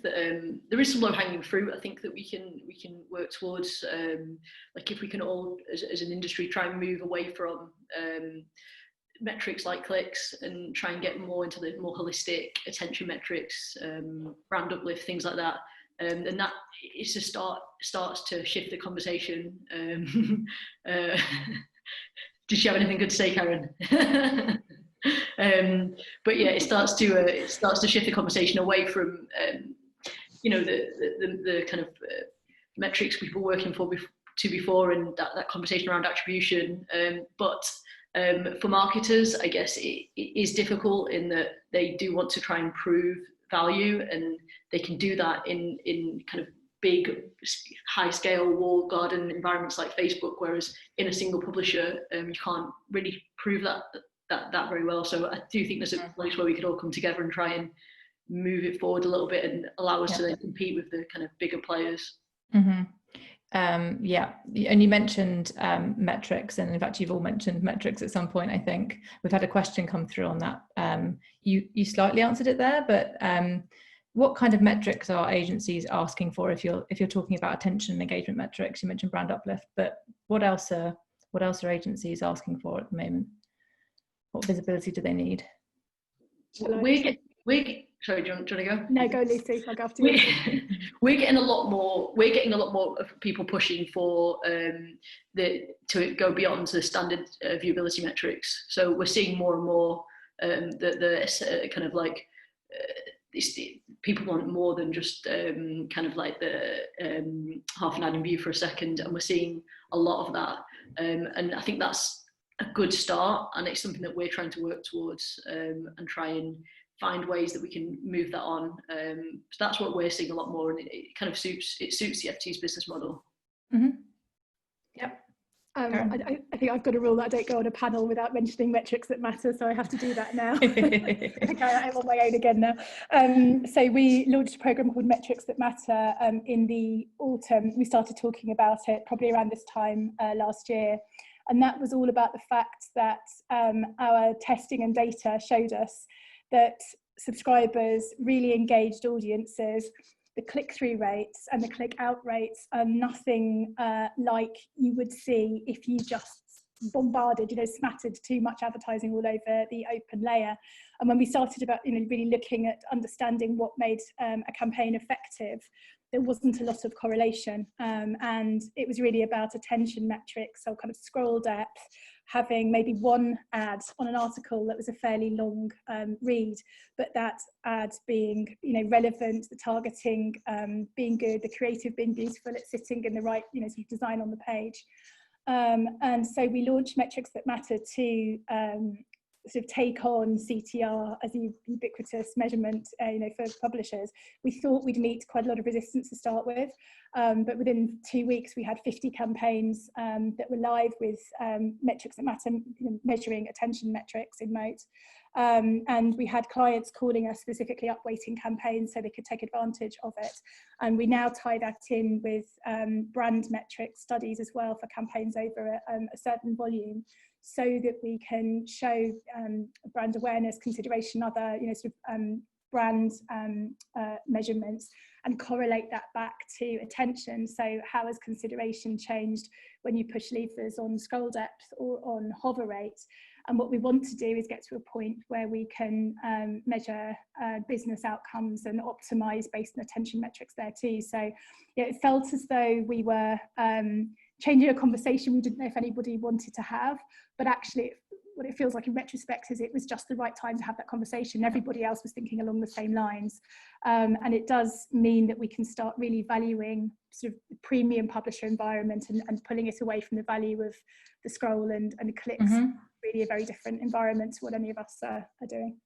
that there is some low hanging fruit. I think that we can work towards. Like if we can all, as an industry, try and move away from metrics like clicks and try and get more into the more holistic attention metrics, brand uplift, things like that. And that is to starts to shift the conversation. Did you have anything good to say, Karen? But yeah, it starts to shift the conversation away from the kind of metrics we were working to before, and that conversation around attribution. But for marketers, I guess it is difficult in that they do want to try and prove value, and they can do that in kind of big, high-scale walled garden environments like Facebook, whereas in a single publisher, you can't really prove that very well. So I do think there's a place where we could all come together and try and move it forward a little bit and allow us to then compete with the kind of bigger players. Mm-hmm. And you mentioned metrics, and in fact you've all mentioned metrics at some point. I think we've had a question come through on that. You slightly answered it there, but what kind of metrics are agencies asking for if you're talking about attention and engagement metrics? You mentioned brand uplift, but what else are agencies asking for at the moment? What visibility do they need? Sorry, do you want to go? No, go, Lucy. I'll go after you. We're getting a lot more of people pushing for to go beyond the standard viewability metrics. So we're seeing more and more the kind of like people want more than just kind of like the half an ad in view for a second, and we're seeing a lot of that. And I think that's a good start, and it's something that we're trying to work towards and try and find ways that we can move that on. So that's what we're seeing a lot more, and it kind of suits the FT's business model. Mm-hmm. Yep. I think I've got a rule that I don't go on a panel without mentioning metrics that matter, so I have to do that now. Okay, I'm on my own again now. So we launched a programme called Metrics That Matter in the autumn. We started talking about it probably around this time last year, and that was all about the fact that our testing and data showed us that subscribers, really engaged audiences, the click-through rates and the click-out rates are nothing like you would see if you just bombarded, smattered too much advertising all over the open layer. And when we started about, really looking at understanding what made a campaign effective, there wasn't a lot of correlation. And it was really about attention metrics, so kind of scroll depth, having maybe one ad on an article that was a fairly long read, but that ad being relevant, the targeting being good, the creative being beautiful, it's sitting in the right sort of design on the page. And so we launched Metrics That Matter to sort of take on CTR as a ubiquitous measurement for publishers. We thought we'd meet quite a lot of resistance to start with, but within 2 weeks we had 50 campaigns that were live with Metrics That Matter, measuring attention metrics in Moat. And we had clients calling us specifically up-weighting campaigns so they could take advantage of it. And we now tie that in with brand metric studies as well for campaigns over a certain volume, so that we can show brand awareness, consideration, other brand measurements, and correlate that back to attention. So how has consideration changed when you push levers on scroll depth or on hover rate? And what we want to do is get to a point where we can measure business outcomes and optimize based on attention metrics there too. So it felt as though we were changing a conversation we didn't know if anybody wanted to have, but actually what it feels like in retrospect is it was just the right time to have that conversation. Everybody else was thinking along the same lines. And it does mean that we can start really valuing sort of the premium publisher environment and pulling it away from the value of the scroll and clicks. Mm-hmm. Really a very different environment to what any of us are doing.